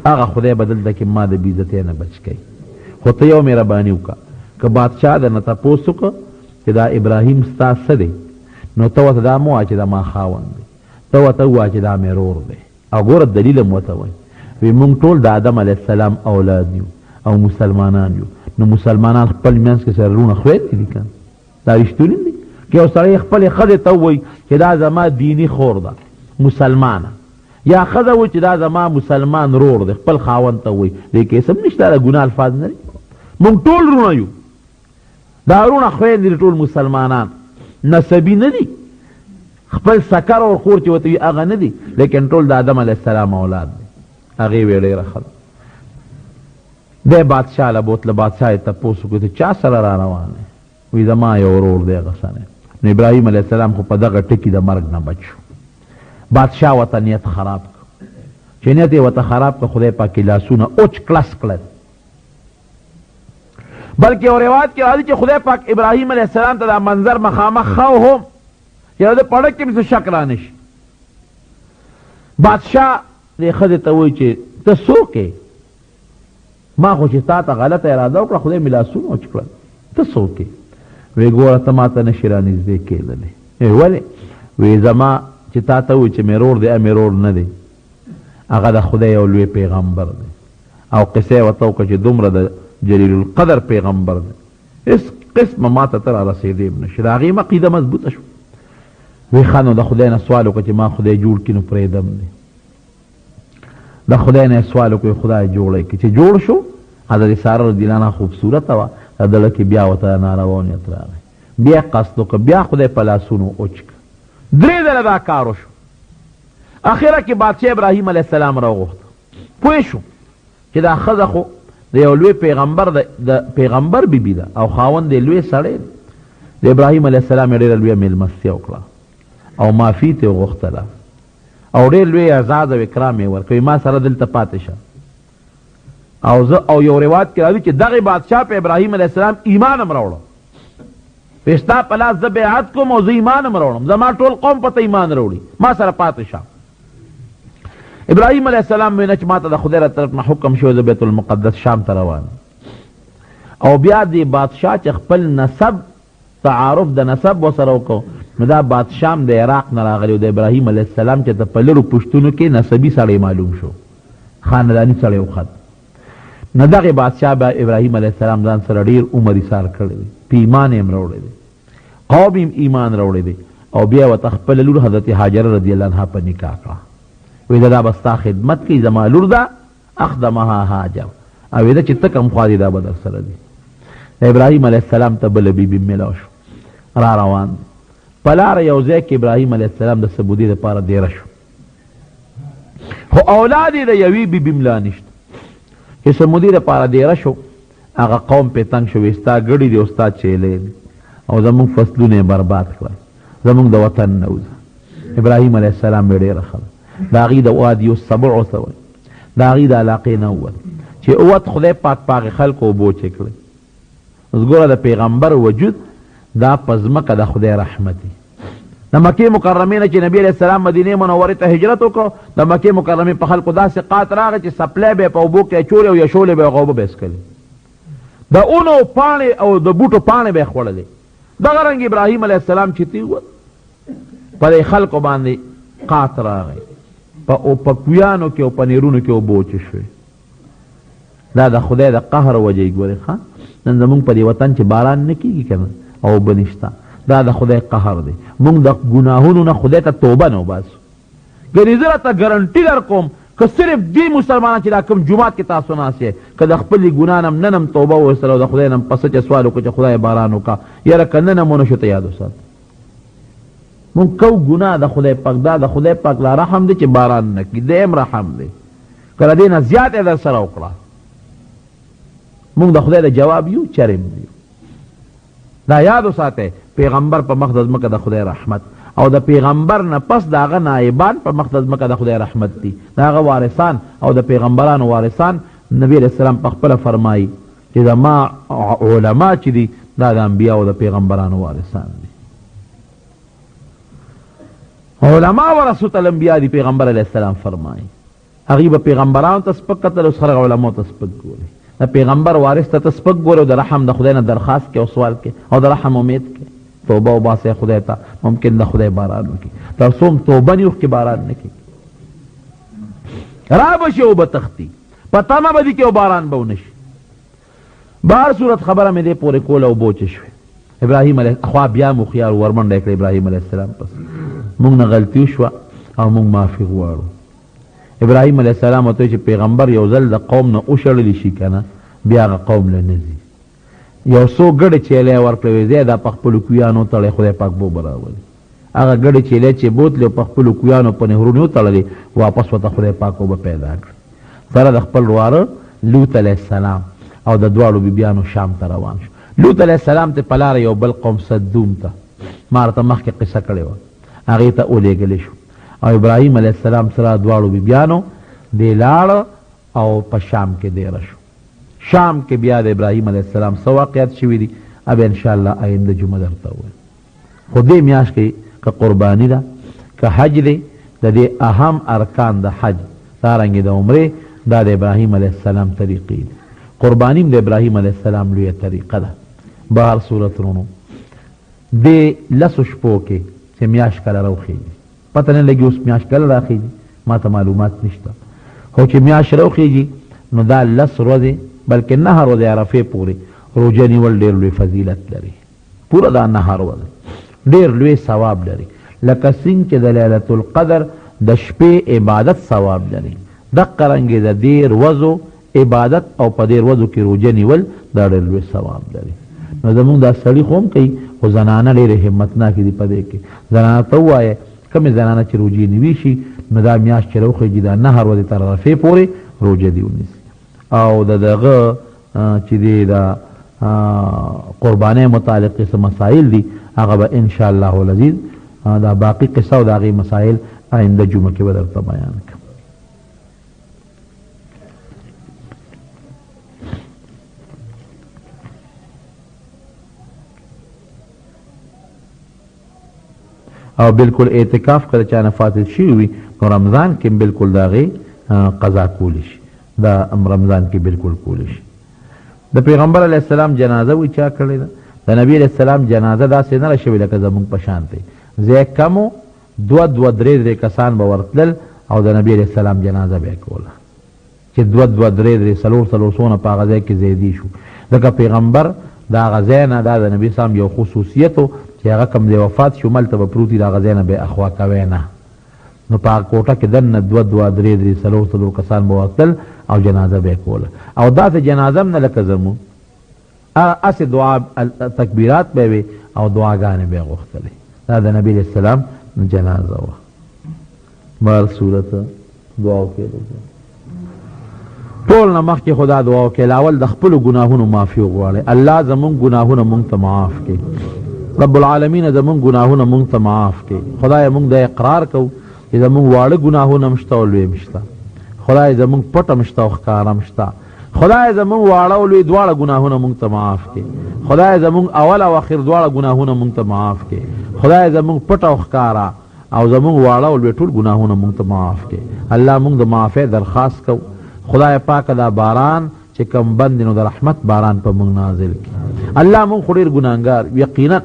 هغه خدای به دلته کې ما د بېعزتۍ نه بچ کوي. خو ته یو مهرباني وکړه که بادشاه درنه تپوس وکړه چې دا ابراهیم ستا څه دی نو ته ورته دا مه وایه چې دا ما خاوند دی ته ورته ووایه چې دا مې رور دی او ګوره دلیل هم ورته وایي وی مونږ ټول د آدم علیه السلام اولاد یو او مسلمانان یو نو مسلمانان خپل منځ کې سره رونه خویندې دي که دا رښتونې دي که یو سړی خپلې ښځې ته ووایي چې دا زما دیني خور ده مسلمانه یا ښځه وایي چې دا زما مسلمان رور دی خپل خاوند ته وایي دې کې څه نشته د ګناه الفاظ نه دي مونږ ټول رونه یو دا رونه خویندې ټول مسلمانان نسبي نه دي خپل سکر او خور چې ورته وي هغه نه دي لیکن ټول د آدم علیه السلام اولاد دي. هغې ویې ډېره ښه ده. دی بادشاه له بوتله بادشاه یې تپوس وکړو ته چا سره را روان دی وایي زما یو ورور دی هغه سره نو ابراهیم علیه السلام خو په دغه ټکي د مرګ نه بچ شو. بادشاه ورته نیت خراب کړ چې نیت یې ورته خراب که خدای پاک یې لاسونه اوچ کلس کړل. بلکې یو روایت کې راځي چې خدای پاک ابراهیم علیه السلام ته دا منظر مخامخ ښه هم چې د پړک کې مې څه شک را نه شي. بادشاه دې ښځې ته وایي چې ته څوک یې؟ ما خو چې تا ته غلطه اراده وکړه خدای مې لاسونه اوچ کړل. ته څوک یې؟ وی ګوره ته ما ته نشي را نږدې کېدلی. ولې؟ وی زما چې تا ته وایي چې مې رور دی مې رور نه دی، هغه د خدای یو لوی پیغمبر دی او قصه یې ورته وکړه چې دومره د جلیل القدر پیغمبر دی، هېڅ قسمه ما ته ته را رسېدی هم نشي. د هغې عقیده مضبوطه شوه. وی ښه نو د خدای نه سوال وکړه چې ما خدای جوړ کړي نو پرېږدم دی. د خدای نه یې سوال وکړو خدای جوړی کړي. چې جوړ شو حضرت ساره رضی الله عنها خوبصورته وه، د زړه کې بیا ورته نارواونیت راغی، بیا قصد وکړه، بیا خدای په لاسونو اوچ کړه. 3 ځله دا کار وشو. اخره کې بادشاه ابراهیم علیه السلام راوغوښته. پوه شو چې دا ښځه خو د یو لوی پیغمبر د پیغمبر بیبي ده او خاوند یې لوی سړی دی. د ابراهیم علیه السلام یې ډېره لویه میلمستیا وکړه او معافي ترې وغوښتله او ډېر لوی اعزاز او اکرام یې ورکوي، ما سره دلته پاتې شه. او یو روایت کې راځي چې دغې بادشاه په ابراهیم علیه السلام ایمان هم راوړه. په ستا په لاس زه بیعت کوم او زه ایمان هم راوړم، زما ټول قوم په ته ایمان راوړي، ما سره پاتې شه. ابراهیم علیه السلام وینا چې ما ته د خدای له طرف نه حکم شوی زه بیت المقدس شام ته روان. او بیا دې بادشاه چې خپل نسب تعارف د نسب ورسره وکړو نو دا بادشاه د عراق نه راغلی و د ابراهیم علیه السلام چې ته په لرو پوښتنو کې نسبي سړی معلوم شو، خانداني سړی وخت. نو دغې بادشاه به ابراهیم علیه السلام ځان سره ډېر عمر ایثار کړی دی، په ایمان یې هم راوړی دی، قوم یې ایمان راوړی دی. او بیا ورته خپله لور حضرت هاجره رضی الله عنها په نکاح کړه. وی دا به ستا خدمت کوي، زما لور ده اخدمها هاجر، او ویده چې ته کوم خوا دي دا به در سره دي. ابراهیم علیه السلام ته بله بیبي میلاو شو، را روان په لاره یو ځای کې ابراهیم علیه السلام د سبودي دپاره دیره شو، خو اولاد یې د یوې بیبي ملا نشته. چې سمودي دپاره دیره شو هغه قوم پې تنګ شو، وی ستا ګړي دي او ستا چیلی دي او زمونږ فصلونه یې برباد کړل، زمونږ د وطن نه وځه. ابراهیم علیه السلام یې ډېره ښه د هغې د وادیو سبعو ته وایي، د هغې د علاقې نه ووت چې اوت خدای پاک په هغې خلکو اوبو چې کړی. اوس ګوره د پیغمبر وجود دا په ځمکه د خدای رحمت دی. د مکې مکرمې نه چې نبي علیه السلام مدینې منورې ته هجرت وکړو، د مکې مکرمې په خلکو داسې قات راغی چې سپلی به یې په اوبو کې اچولې او یشولې به یې هغه اوبه به یې څکلې، د اونو پاڼې او د بوټو پاڼې به یې خوړلې. دغه رنګ ابراهیم علیه السلام چې تېوت په دې خلکو باندې قات راغی، په کویانو کې او په نیرونو کې اوبه وچې شوې. دا د خدای د قهر وجه یې ګورې ښه، نن زمونږ په دې وطن چې باران نه کېږي که نه او اوبه نشته، دا د خدای قهر دی. مونږ د ګناهونو نه خدای ته توبه نه وباسو. ګنې زه راته ګرنټي در کوم که صرف دې مسلمانان چې دا کوم جومات کې تاسو ناست یې که د خپلې ګناه نه نن هم توبه وایستله او د خدای نه هم پسه چې سوال وکړو چې خدای باران وکړه، یاره که نن هم ونه شو ته یاد وسات مونږ کو ګناه د خدای پاک، دا د خدای پاک لا رحم دی چې باران نه کړي، دیم رحم دی، که د دې نه زیات یې در سره وکړه مونږ د خدای د جواب یو چرم یو. دا یاد وساتئ پیغمبر په مخ د ځمکه د خدای رحمت او د پیغمبر نه پس د هغه نایبان په مخ د ځمکه د خدای رحمت دي، د هغه وارثان او د پیغمبرانو وارثان. نبی علیه السلام په خپله فرمایي چې زما علما چې دي دا د انبیاء او د پیغمبرانو وارثان دي. علما ورثة الانبیاء دي، پیغمبر علیه السلام فرمایي. هغوی به پیغمبرانو ته سپک کتل، اوس خلک علماو ته سپک ګوري. د پیغمبر وارث ته سپک ګوري او د رحم د خدای نه درخواست کې او سوال کې او د رحم امید کې توبه وباسئ خدای ته، ممکن د خدای باران وکړي. تر څو توبه نه وکړي باران نه کېږي، را به شي او به تښتي، په تمه به دي کې او باران به ونه شي. بهر صورت خبره مې دې پورې کوله او بوچې شوې. ابراهیم علیه خوا بیا مو خیال ورمنډه یې کړه ابراهیم علیه السلام پس مونږ نه غلطي وشوه او مونږ معافي غواړو. ابراهیم علیه السلام ورته چې پیغمبر یو ځل د قوم نه وشړلی شي که نه بیا هغه قوم له نه ځي. یو څو ګډې چیلی یې ورکړی ځای دا په خپلو کویانو تړی خدای پاک بوبه راولي. هغه ګډې چیلی چې بوتلې په خپلو کویانو په نهرونو وتړلې واپس ورته خدای پاک اوبه پیدا کړه. سره د خپل واره لوط علیه السلام او د دواړو بیبیانو شام ته روان شو. لوط علیه السلام ته په لاره یو بل قوم صدوم ته ما راته مخکې قصه کړې وه هغې ته ولېږلی شو او ابراهیم علیه السلام سره دواړو بیبیانو دی لاړ او په شام کې دیره شو. شام کې بیا د ابراهیم علیه السلام څه واقعات شوي دي اب انشاءالله آینده جمعه درته ووایم. خو دې میاشت کې که قرباني ده که حج دی د دې اهم ارکان د حج دارنګې د عمرې دا د ابراهیم علیه السلام طریقې دي. قربانیم د ابراهیم علیه السلام لویه طریقه ده. به هر صورت رونو دې لسو شپو کې چې میاشت کله راوخېږي پته نه لګي اوس میاشت کله راخېږي ما ته معلومات نشته خو چې میاشت راوخېږي نو دا لس ورځې بلکې 9 ورځې عرفې پورې روژه نیول ډېر لوی فضیلت لري. پوره دا 9 ورځې ډېر لوی ثواب لري لکه څنګه چې د لیلة القدر د شپې عبادت ثواب لري دقه رنګې د دې ورځو عبادت او په دې ورځو کې روژه نیول دا ډېر لوی ثواب لري. نو زمونږ دا سړي خو هم کوي خو زنانه ډېرې همتناکې دي په دې کې. زنانه ته ووایه کومې زنانه چې روژې نیوي شي نو دا میاشت چې راوخېږي دا 9 ورځې تر عرفې پورې روژه دې ونیسي. او د دغه چې دی د قربانۍ متعلق څه مسائل دي هغه به انشاءالله العزیز دا باقي قصه او د هغې مسائل آینده جمعه کې به درته بیان کړم. او بالکل اعتکاف کله چا نه فاتح شوي وي نو رمضان کې بالکل د هغې قضا کولی شي دا رمضان کې بالکل کولی شي. د پیغمبر علیه السلام جنازه وی چا کړې ده د نبی علیه السلام جنازه داسې نه شوې لکه زمونږ په شان دی ځای کمو 2-2-3 کسان به ورتلل او د نبی علیه السلام جنازه به یې کوله چې 2-2-3 څلور په هغه ځای کې زیدي شو ځکه پیغمبر د هغه ځای نه دا د نبي اسلام یو خصوصیت و چې هغه کوم دی وفات شو ملته به پروت وي د هغه ځای نه به یې اخوا کوی نه نو په هغه کوټه کې دننه 2-2-3 څلور کسان به ورتلل او جنازه به یې کوله او داسې جنازه هم نه لکه زمونږ اسې دعا تکبیرات به وي او دعاګانې به یې غوښتلې دا د نبي علیه السلام جنازه وه. بهر صورت دعا وکړئ ټول نه مخکې خدا دعا وکړئ اول د خپلو ګناهونو معافي وغواړئ الله زمونږ ګناهونه مونږ ته معاف کړي رب العالمین زمونږ ګناهونه مونږ ته معاف کړي خدای مونږ د اقرار کوو چې زمونږ واړه ګناهونه هم شته او لوی هم شته خدای زمونږ پټ هم شته او ښکاره هم شته خدای زمونږ واړه او لوی دواړه ګناهونه مونږ ته معاف کړي خدای زمونږ اول او اخر دواړه ګناهونه مونږ ته معاف کړي خدای زمونږ پټ او ښکاره او زمونږ واړه او لوی ټول ګناهونه مونږ ته معاف کړي الله مونږ د معافۍ درخواست کوو خدای پاکه دا باران چې کم بند نو د رحمت باران په مونږ نازل کړي الله مونږ خو ډېر ګناهګار یقینا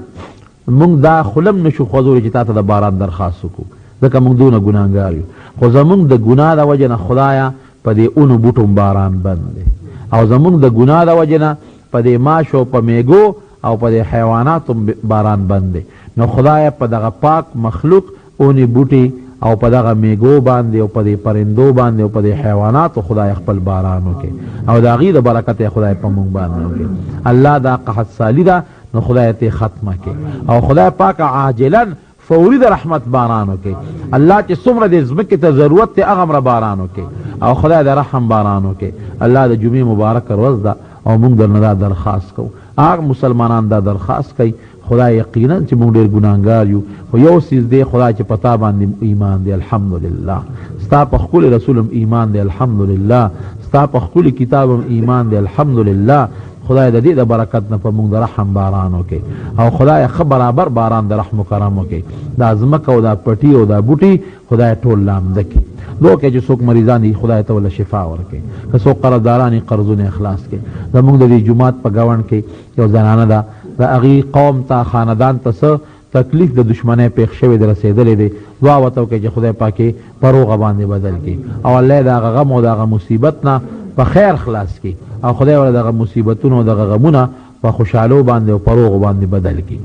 مونږ دا خلم نشو خوځولی چې تا ته د باران درخواست وکړو ځکه مونږ دونه ګناهګار یو خو زمونږ د ګناه د وجې نه خدایه په دې اونو بوټو باران بند دی او زمونږ د ګناه د وجې نه په دې ماشو په میږو او په دې حیواناتو باران بند دی نو خدایه په دغه پاک مخلوق اونې بوټي او په دغه میږو باندې او په دې پرندو باندې او په دې حیواناتو خدای خپل باران وکړي او د هغې د برکت یې خدای په مونږ باندې وکړي الله دا قحط سالي ده نو خدای ته ختمه کړي او خدای پاک عاجلا فوری د رحمت باران وکړي الله چې څومره د ځمکې ته ضرورت دی هغه مره باران وکړي او خدای د رحم باران وکړي الله د جمعې مبارکه ورځ ده او موږ درنه دا درخواست کوو هغه مسلمانان دا درخواست کوي خدای یقینا چې موږ ډېر ګناهګار یو خو یو څیز دی خدای چې په تا باندې ایمان دی الحمدلله ستا په ښکلي رسول هم ایمان دی الحمدلله ستا په ښکلي کتاب هم ایمان دی الحمدلله خدای د دې د برکت نه په موږ د رحم باران وکړي او خدای ښه برابر باران د رحم و کرم وکړي دا ځمکه او دا پټي او دا بوټي خدای ټول لامده کړي دوکې چې څوک مریضان دي خدای ته وله شفا ورکړي که څوک قرضداران یې قرضونه اخلاص کړي زموږ د دې جومات په ګاونډ کې یو زنانه ده د هغې قوم ته خاندان ته څه تکلیف د دشمنۍ پېښ شوی دی رسېدلی دی دعا ورته وکړئ چې خدای پاکې په روغه باندې بدل کړي او الله د هغه غم او د هغه مصیبت نه په خیر خلاص کړي او خدای ولا دغه مصیبتونو او دغه غمونه په خوشحالو باندې او په روغو باندې بدل کړي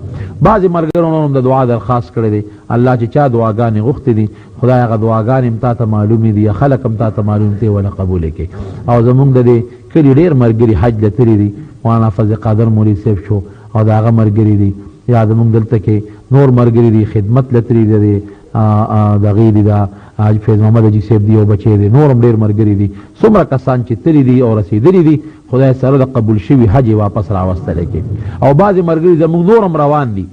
بعضې ملګرو هم د دعا درخواست کړی دی الله چې چا دعاګانې غوښتې دي خدای هغه دعاګانې هم تا ته معلومې دي یا خلک هم تا ته معلوم دي ونه قبولې کړي او زمونږ د دې کلي ډېر ملګري حج له تللي دي مولانا فضل قادر مولوي صاحب شو او د هغه ملګري دي یا زمونږ دلته کې نور ملګري دي خدمت له تللي دي دغې دي د حاج فیض محمد حاجي صاحب دی او بچی دی نور هم ډېر ملګري دي څومره کسان چې تللي دي او رسېدلي دي خدای سره د قبول شوي حج یې واپس راوستلی کړي او بعضې ملګري زموږ نور هم روان دي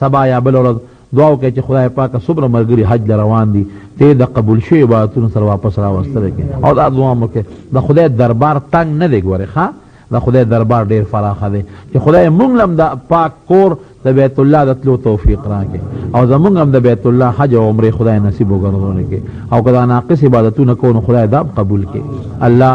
سبا یا بل ورځ دعا وکړئ چې خدای پاک صبر مرګري حج روان دي ته د قبول شوی عبادتونو سره واپس راوستل کې او دا دعا مو کې د خدای دربار تنگ نه دی ګوره ښا د خدای دربار ډیر فراخه دی چې خدای مونږ لم د پاک کور د بیت الله د تلو توفیق راکړي او زمونږ هم د بیت الله حج او عمره خدای نصیب وګرځونه کې او کدا ناقص عبادتونه کو نو خدای دا قبول کې الله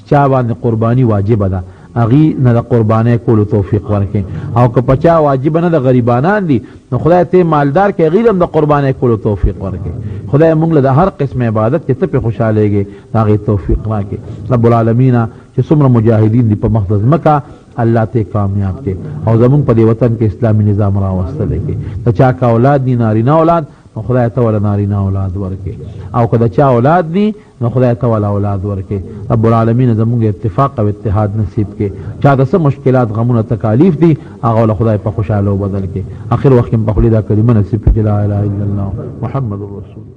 چا باندې قربانی واجب ده اغي نه د قربانې کولو توفیق ورکړي او که پچا واجب نه د غریبانان دي نو خدای ته مالدار کې غیرم د قربانې کولو توفیق ورکړي خدای موږ له هر قسم عبادت کې ته په خوشالهږي هغه توفیق راکړي رب العالمین چې څومره مجاهدین دي په مقدس مکه الله ته کامیاب کې او زمون په دې وطن کې اسلامي نظام راوستل کې ته چا کا اولاد دي نارینه اولاد نو خدای ته ول نارینه اولاد ورکړي او کله چا اولاد دي نو خدای ته ول اولاد ورکړي رب العالمین زموږ اتفاق او اتحاد نصیب کړي چا د څه مشکلات غمونه تکالیف دي هغه ول خدای په خوشاله بدل کړي اخر وخت په خلیدا کلمه نصیب کړي لا اله الا الله محمد رسول